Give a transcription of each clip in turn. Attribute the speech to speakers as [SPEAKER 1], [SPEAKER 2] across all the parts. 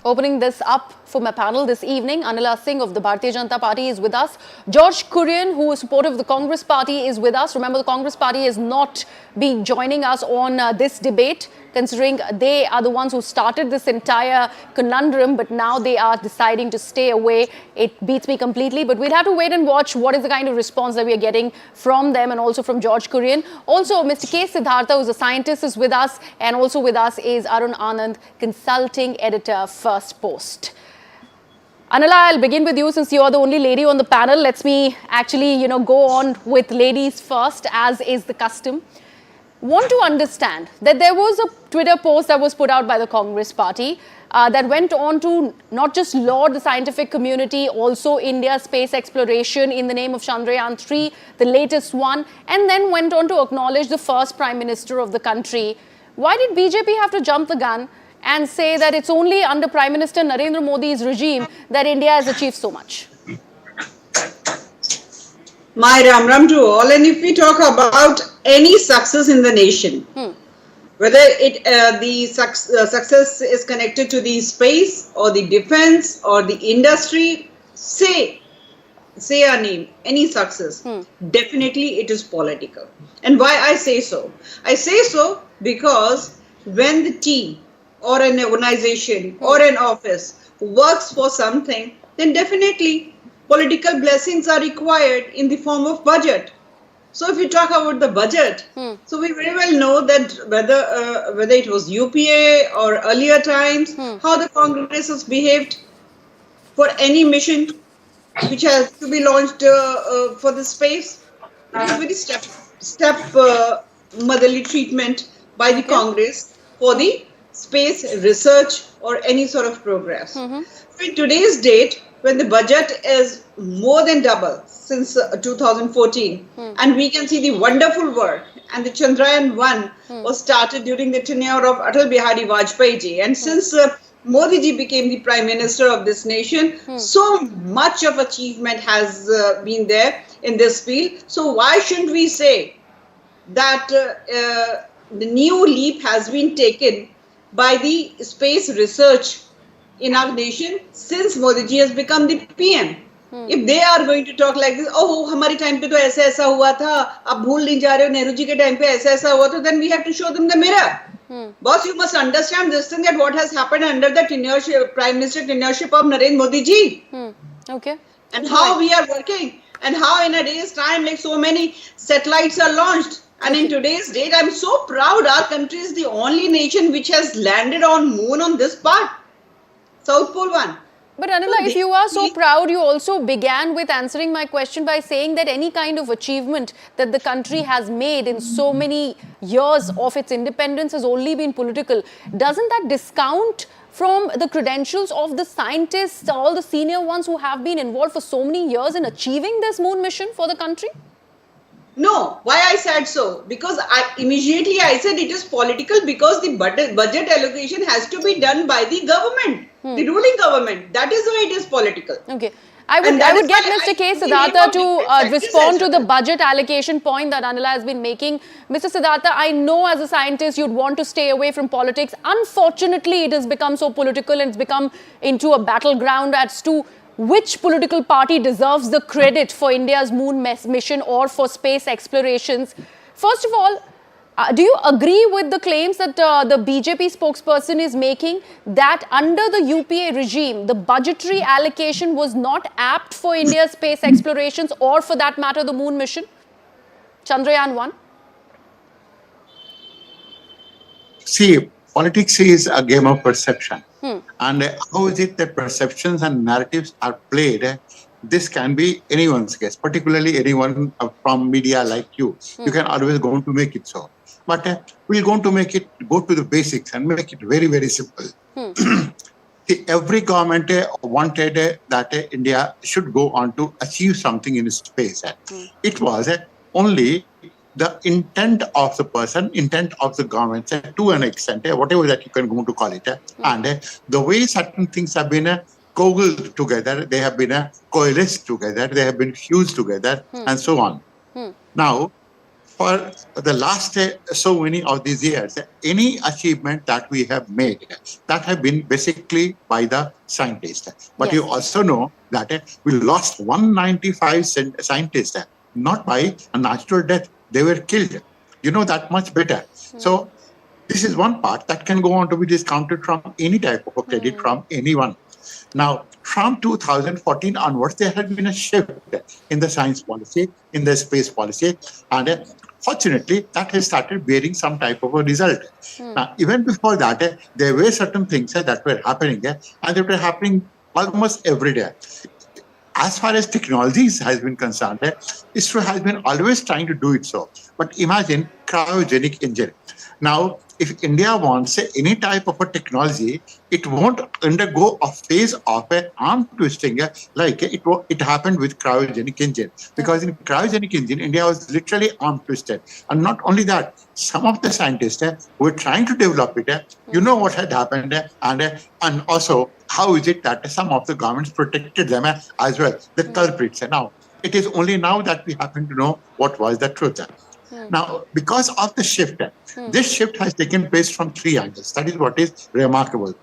[SPEAKER 1] Opening this up for my panel this evening, Anila Singh of the Bharatiya Janata Party is with us. George Kurian, who is supportive of the Congress Party, is with us. Remember, the Congress Party has not been joining us on this debate, considering they are the ones who started this entire conundrum, but now they are deciding to stay away. It beats me completely, but we'll have to wait and watch what is the kind of response that we are getting from them and also from George Kurian. Also, Mr. K Siddhartha, who's a scientist, is with us, and also with us is Arun Anand, consulting editor, First Post. Anila, I'll begin with you since you're the only lady on the panel. Let me actually, go on with ladies first, as is the custom. Want to understand that there was a Twitter post that was put out by the Congress Party that went on to not just laud the scientific community, also India's space exploration in the name of Chandrayaan 3, the latest one, and then went on to acknowledge the first Prime Minister of the country. Why did BJP have to jump the gun and say that it's only under Prime Minister Narendra Modi's regime that India has achieved so much?
[SPEAKER 2] My Ram to all, and if we talk about any success in the nation, whether the success is connected to the space or the defense or the industry, say our name, any success, definitely it is political. And why I say so? I say so because when the team or an organization or an office works for something, then definitely political blessings are required in the form of budget. So if we talk about the budget, so we very well know that whether it was UPA or earlier times, how the Congress has behaved for any mission which has to be launched for the space. It is very step motherly treatment by the Congress for the space research or any sort of progress. So in today's date, when the budget is more than double since 2014, and we can see the wonderful work, and the Chandrayaan 1 was started during the tenure of Atal Bihari Vajpayee ji, and since Modi ji became the Prime Minister of this nation, so much of achievement has been there in this field. So why shouldn't we say that the new leap has been taken by the space research in our nation since Modi ji has become the PM? If they are going to talk like this, oh, हमारे time पे तो ऐसा हुआ था, अब भूल नहीं जा रहे हो, नेहरू जी के time पे ऐसा हुआ था, then we have to show them the mirror. Boss, you must understand this thing, that what has happened under the tenureship, Prime Minister tenureship of Narendra Modi ji.
[SPEAKER 1] Okay.
[SPEAKER 2] And how we are working, and how in a day's time, like so many satellites are launched. And in today's date, I'm so proud our country is the only nation which has landed on moon on this part, South Pole 1.
[SPEAKER 1] But Anila, if you are so proud, you also began with answering my question by saying that any kind of achievement that the country has made in so many years of its independence has only been political. Doesn't that discount from the credentials of the scientists, all the senior ones who have been involved for so many years in achieving this moon mission for the country?
[SPEAKER 2] No, why I said so? Because immediately I said it is political because the budget allocation has to be done by the government, the ruling government. That is why it is political.
[SPEAKER 1] Okay. I would get Mr. K Siddhartha to respond to the budget allocation point that Anila has been making. Mr. Siddhartha, I know as a scientist you'd want to stay away from politics. Unfortunately, it has become so political and it's become into a battleground as to which political party deserves the credit for India's moon mission or for space explorations. First of all, do you agree with the claims that the BJP spokesperson is making that under the UPA regime, the budgetary allocation was not apt for India's space explorations or for that matter, the moon mission? Chandrayaan 1?
[SPEAKER 3] See, politics is a game of perception. And how is it that perceptions and narratives are played? This can be anyone's guess, particularly anyone from media like you. You can always go on to make it so. But we're going to make it go to the basics and make it very, very simple. See, every government wanted that India should go on to achieve something in space. It was only the intent of the person, intent of the government, to an extent, whatever that you can go to call it. And the way certain things have been cobbled together, they have been coalesced together, they have been fused together, and so on. Now, for the last so many of these years, any achievement that we have made, that have been basically by the scientists. But you
[SPEAKER 1] Yes.
[SPEAKER 3] also know that we lost 195 scientists, not by a natural death. They were killed. You know that much better. So this is one part that can go on to be discounted from any type of a credit from anyone. Now, from 2014 onwards, there has been a shift in the science policy, in the space policy, and fortunately, that has started bearing some type of a result. Now, even before that, there were certain things that were happening, and they were happening almost every day. As far as technologies has been concerned, ISRO has been always trying to do it so. But imagine cryogenic engine. Now, if India wants any type of a technology, it won't undergo a phase of arm twisting like it happened with cryogenic engine. Because in cryogenic engine, India was literally arm twisted. And not only that, some of the scientists who were trying to develop it, you know what had happened, and also how is it that some of the governments protected them as well, the culprits. Now, it is only now that we happen to know what was the truth. Now, because of the shift, this shift has taken place from three angles. That is what is remarkable.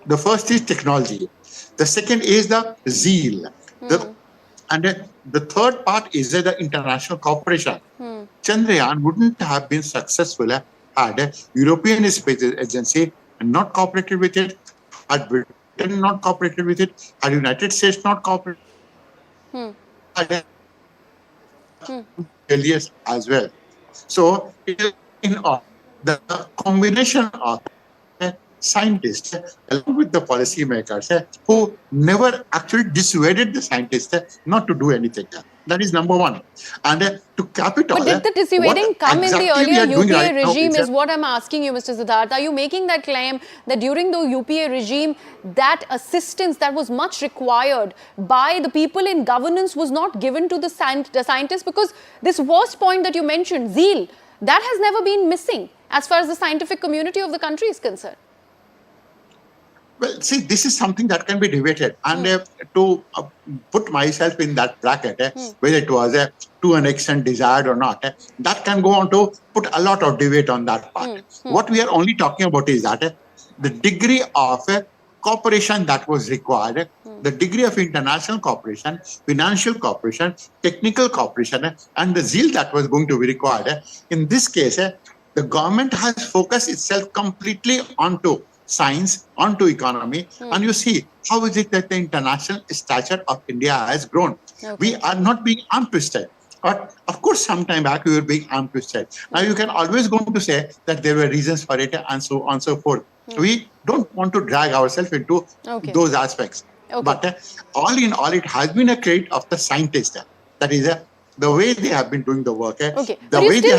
[SPEAKER 3] The first is technology. The second is the zeal. The third part is the international cooperation. Chandrayaan wouldn't have been successful had European Space Agency not cooperated with it, had Britain not cooperated with it, had United States not cooperated, had failures as well. So, in all, the combination of scientists along with the policymakers who never actually dissuaded the scientists not to do anything. That is number one. And to cap it all,
[SPEAKER 1] But did the dissuading come in the earlier UPA regime is what I'm asking you, Mr. Siddhartha. Are you making that claim that during the UPA regime, that assistance that was much required by the people in governance was not given to the scientists? Because this worst point that you mentioned, zeal, that has never been missing as far as the scientific community of the country is concerned.
[SPEAKER 3] Well, see, this is something that can be debated. And to put myself in that bracket, whether it was to an extent desired or not, that can go on to put a lot of debate on that part. What we are only talking about is that the degree of cooperation that was required, the degree of international cooperation, financial cooperation, technical cooperation, and the zeal that was going to be required. In this case, the government has focused itself completely onto science, onto economy, and you see how is it that the international stature of India has grown. We are not being arm twisted. But of course, some time back we were being arm twisted. Now you can always go to say that there were reasons for it and so on and so forth. We don't want to drag ourselves into those aspects. But all in all, it has been a credit of the scientists. That is the way they have been doing the work. The way they